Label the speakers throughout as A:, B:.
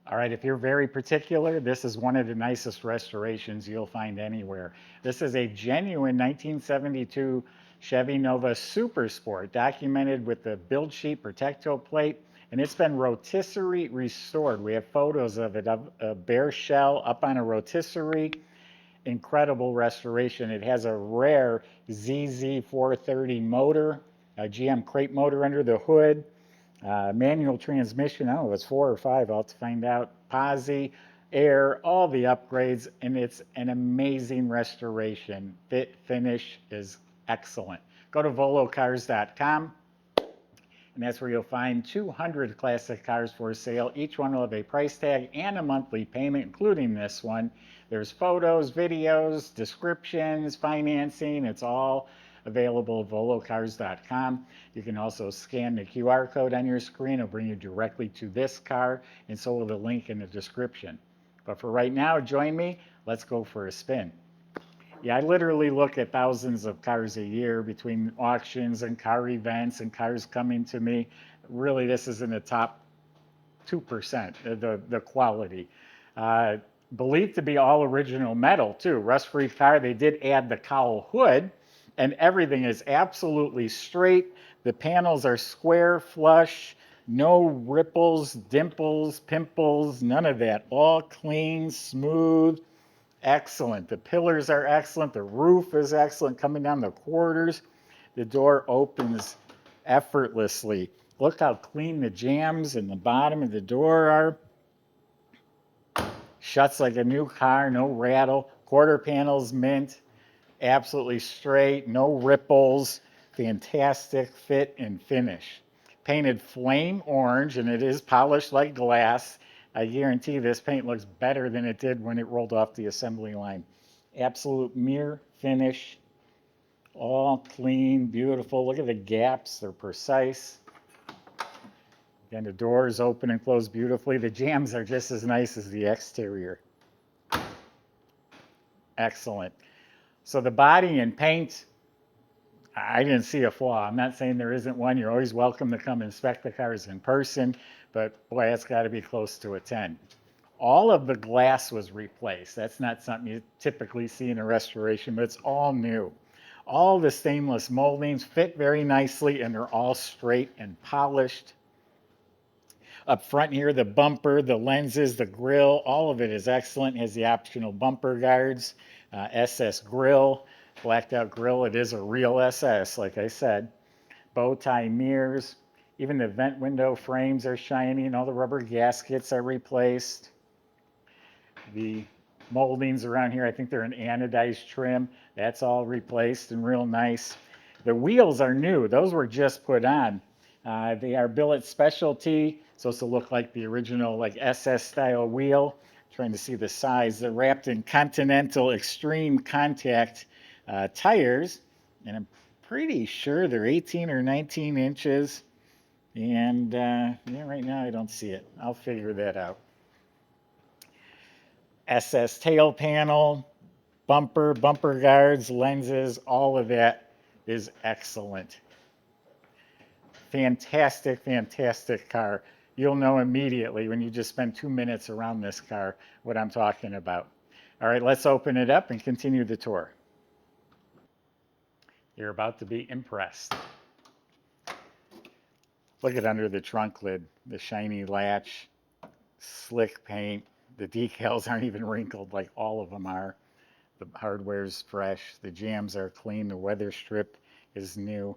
A: All right, if you're very particular, this is one of the nicest restorations you'll find anywhere. This is a genuine 1972 Chevy Nova Super Sport, documented with the build sheet protecto plate, and it's been rotisserie restored. We have photos of it, of a bare shell up on a rotisserie. Incredible restoration. It has a rare ZZ430 motor, a GM crate motor under the hood. Manual transmission, I don't know, it's 4 or 5, I'll have to find out. Posi, air, all the upgrades, and it's an amazing restoration. Fit, finish is excellent. Go to volocars.com, and that's where you'll find 200 classic cars for sale. Each one will have a price tag and a monthly payment, including this one. There's photos, videos, descriptions, financing. It's all available at volocars.com. You can also scan the QR code on your screen. It'll bring you directly to this car, and so will the link in the description. But for right now, join me. Let's go for a spin. Yeah, I literally look at thousands of cars a year between auctions and car events and cars coming to me. Really, this is in the top 2%, the quality. Uh, Believed to be all original metal, too. Rust-free car. They did add the cowl hood, and everything is absolutely straight. The panels are square, flush, no ripples, dimples, pimples, none of that. All clean, smooth. Excellent. The pillars are excellent. The roof is excellent coming down the quarters. The door opens effortlessly. Look how clean the jambs in the bottom of the door are. Shuts like a new car, no rattle. Quarter panels mint, absolutely straight, no ripples. Fantastic fit and finish. Painted flame orange, and it is polished like glass. I guarantee this paint looks better than it did when it rolled off the assembly line. Absolute mirror finish, all clean, beautiful. Look at the gaps, they're precise. Again, the doors open and close beautifully. The jambs are just as nice as the exterior. Excellent. So the body and paint, I didn't see a flaw. I'm not saying there isn't one. You're always welcome to come inspect the cars in person, but boy, that's got to be close to a 10. All of the glass was replaced. That's not something you typically see in a restoration, but it's all new. All the stainless moldings fit very nicely, and they're all straight and polished. Up front here, the bumper, the lenses, the grille, all of it is excellent. It has the optional bumper guards, SS grill, blacked out grill. It is a real SS, like I said. Bow tie mirrors. Even the vent window frames are shiny, and all the rubber gaskets are replaced. The moldings around here, I think they're an anodized trim. That's all replaced and real nice. The wheels are new. Those were just put on. They are Billet Specialty, supposed to look like the original like SS style wheel. Trying to see the size. They're wrapped in Continental Extreme Contact tires, and I'm pretty sure they're 18 or 19 inches. And yeah, right now I don't see it. I'll figure that out. SS tail panel, bumper, bumper guards, lenses, all of that is excellent. Fantastic, fantastic car. You'll know immediately when you just spend 2 minutes around this car what I'm talking about. All right, let's open it up and continue the tour. You're about to be impressed. Look at under the trunk lid, the shiny latch, slick paint. The decals aren't even wrinkled like all of them are. The hardware's fresh. The jambs are clean. The weather strip is new.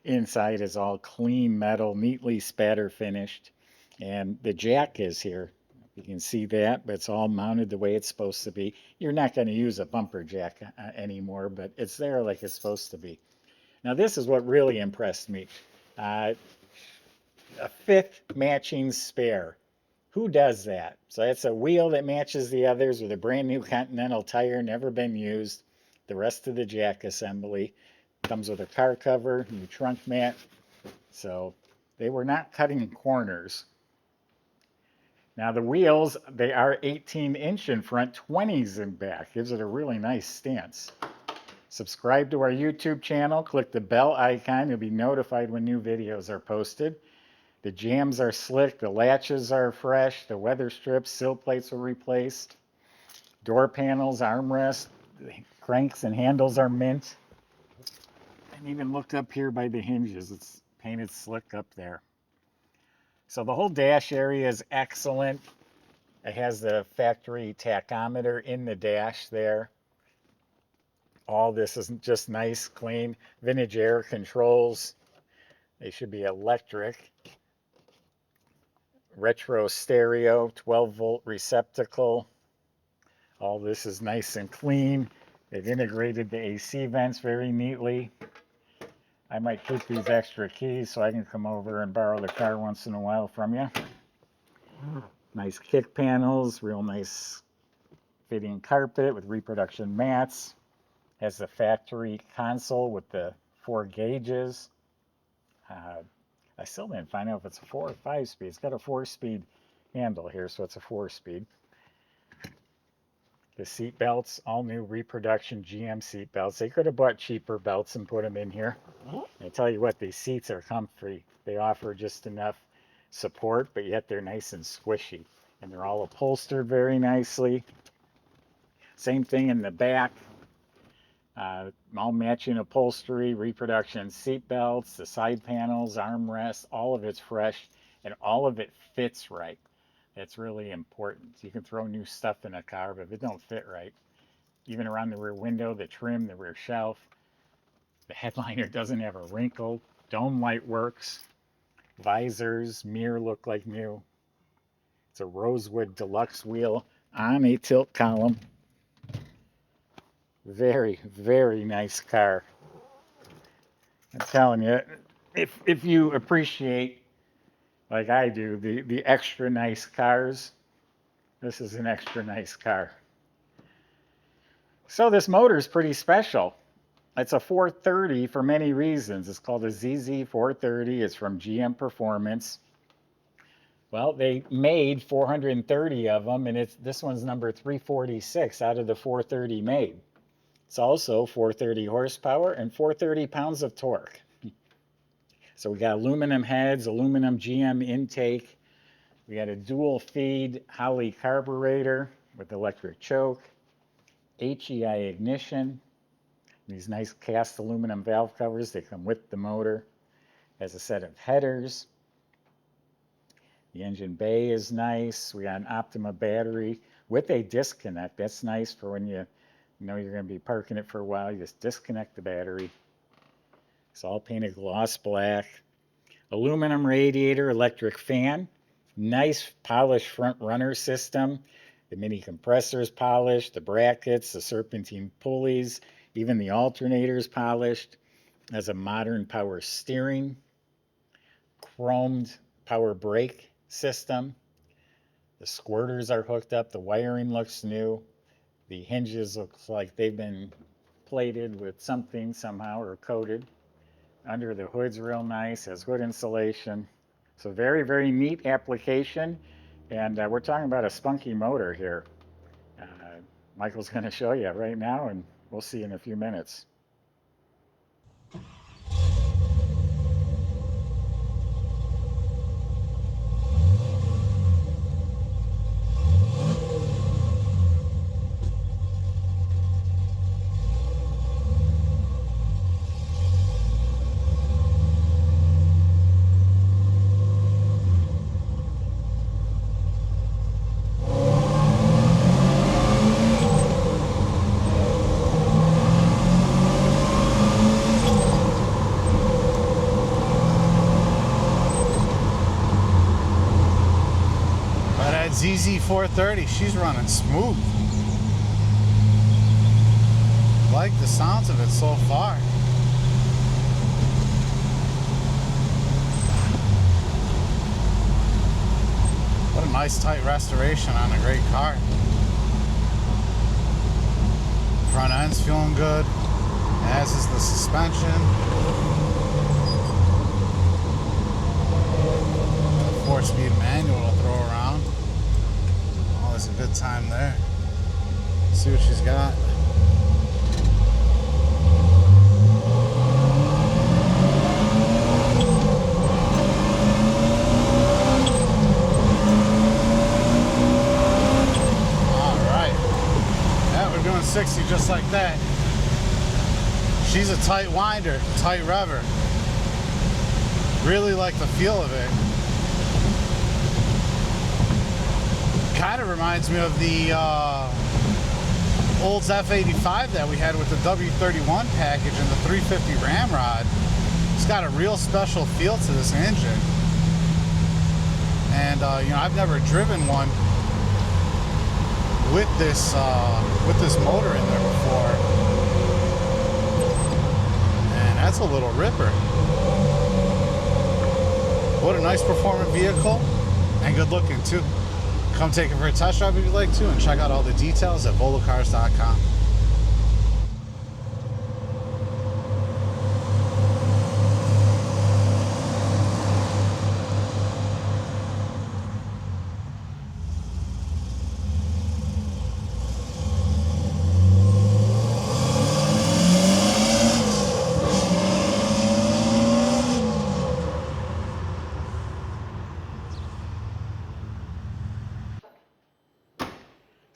A: Inside is all clean metal, neatly spatter finished. And the jack is here. You can see that, but it's all mounted the way it's supposed to be. You're not going to use a bumper jack anymore, but it's there like it's supposed to be. Now, this is what really impressed me. A fifth matching spare. Who does that? So that's a wheel that matches the others with a brand new Continental tire, never been used. The rest of the jack assembly comes with a car cover, new trunk mat. So they were not cutting corners. Now the wheels, they are 18-inch in front, 20s in back. Gives it a really nice stance. Subscribe to our YouTube channel. Click the bell icon. You'll be notified when new videos are posted. The jambs are slick, the latches are fresh, the weather strips, sill plates were replaced, door panels, armrests, cranks and handles are mint. And even look up here by the hinges, it's painted slick up there. So the whole dash area is excellent. It has the factory tachometer in the dash there. All this is just nice, clean. Vintage air controls. They should be electric. Retro stereo, 12-volt receptacle. All this is nice and clean. They've integrated the AC vents very neatly. I might keep these extra keys so I can come over and borrow the car once in a while from you. Nice kick panels, real nice fitting carpet with reproduction mats. Has the factory console with the 4 gauges. I still didn't find out if it's a 4 or 5 speed. It's got a 4-speed handle here, so it's a 4-speed. The seat belts, all new reproduction GM seat belts. They could have bought cheaper belts and put them in here. I tell you what, these seats are comfy. They offer just enough support, but yet they're nice and squishy. And they're all upholstered very nicely. Same thing in the back. All matching upholstery, reproduction seat belts, the side panels, armrests, all of it's fresh, and all of it fits right. That's really important. You can throw new stuff in a car, but if it don't fit right, even around the rear window, the trim, the rear shelf, the headliner doesn't have a wrinkle, dome light works, visors, mirror look like new. It's a rosewood deluxe wheel on a tilt column. Very, very nice car. I'm telling you, if you appreciate, like I do, the extra nice cars, this is an extra nice car. So this motor is pretty special. It's a 430 for many reasons. It's called a ZZ 430. It's from GM Performance. Well, they made 430 of them, and this one's number 346 out of the 430 made. It's also 430 horsepower and 430 pounds of torque. So we got aluminum heads, aluminum GM intake. We got a dual feed Holley carburetor with electric choke, HEI ignition. These nice cast aluminum valve covers, they come with the motor. Has a set of headers. The engine bay is nice. We got an Optima battery with a disconnect. That's nice for when you know you're going to be parking it for a while. You just disconnect the battery. It's all painted gloss black. Aluminum radiator, electric fan. Nice polished front runner system. The mini compressor is polished. The brackets, the serpentine pulleys, even the alternator is polished. Has a modern power steering. Chromed power brake system. The squirters are hooked up. The wiring looks new. The hinges looks like they've been plated with something somehow or coated. Under the hood's real nice, has hood insulation. So very, very neat application. And we're talking about a spunky motor here. Michael's going to show you right now, and we'll see in a few minutes.
B: ZZ430, she's running smooth. Like the sounds of it so far. What a nice tight restoration on a great car. Front end's feeling good, as is the suspension. 4-speed manual to throw around. Always a good time there. See what she's got. 360 just like that. She's a tight winder, tight rever. Really like the feel of it. Kind of reminds me of the Olds F85 that we had with the W31 package and the 350 Ramrod. It's got a real special feel to this engine. And you know, I've never driven one with this motor in there before, and that's a little ripper. What a nice performant vehicle, and good looking too. Come take it for a test drive if you'd like to, and check out all the details at volocars.com.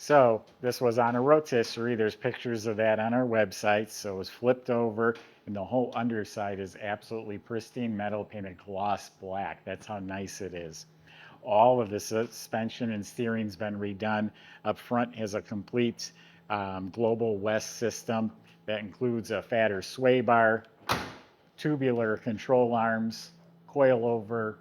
A: So this was on a rotisserie. There's pictures of that on our website. So it was flipped over, and the whole underside is absolutely pristine metal painted gloss black. That's how nice it is. All of the suspension and steering's been redone. Up front has a complete Global West system that includes a fatter sway bar, tubular control arms, coilover,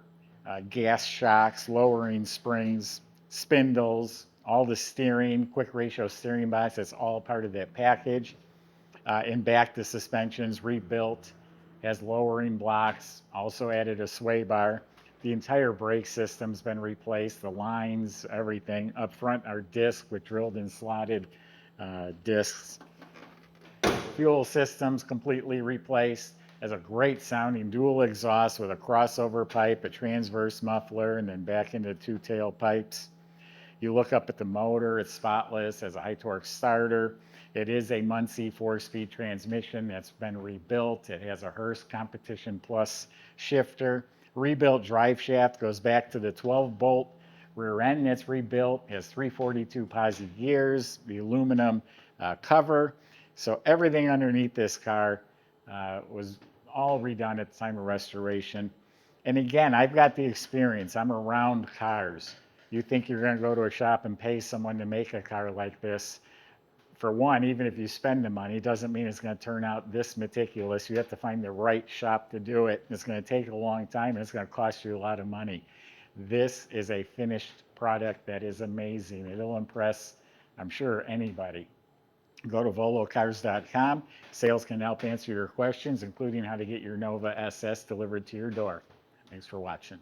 A: gas shocks, lowering springs, spindles, all the steering, quick ratio steering box, that's all part of that package. In back, the suspension's rebuilt, has lowering blocks, also added a sway bar. The entire brake system's been replaced, the lines, everything. Up front are discs with drilled and slotted discs. Fuel system's completely replaced. Has a great sounding dual exhaust with a crossover pipe, a transverse muffler, and then back into two tailpipes. You look up at the motor, it's spotless, has a high torque starter. It is a Muncie 4-speed transmission that's been rebuilt. It has a Hurst Competition Plus shifter. Rebuilt drive shaft, goes back to the 12-bolt rear end that's rebuilt. It has 342 posi gears, the aluminum cover. So everything underneath this car was all redone at the time of restoration. And again, I've got the experience. I'm around cars. You think you're going to go to a shop and pay someone to make a car like this. For one, even if you spend the money, it doesn't mean it's going to turn out this meticulous. You have to find the right shop to do it. It's going to take a long time, and it's going to cost you a lot of money. This is a finished product that is amazing. It'll impress, I'm sure, anybody. Go to volocars.com. Sales can help answer your questions, including how to get your Nova SS delivered to your door. Thanks for watching.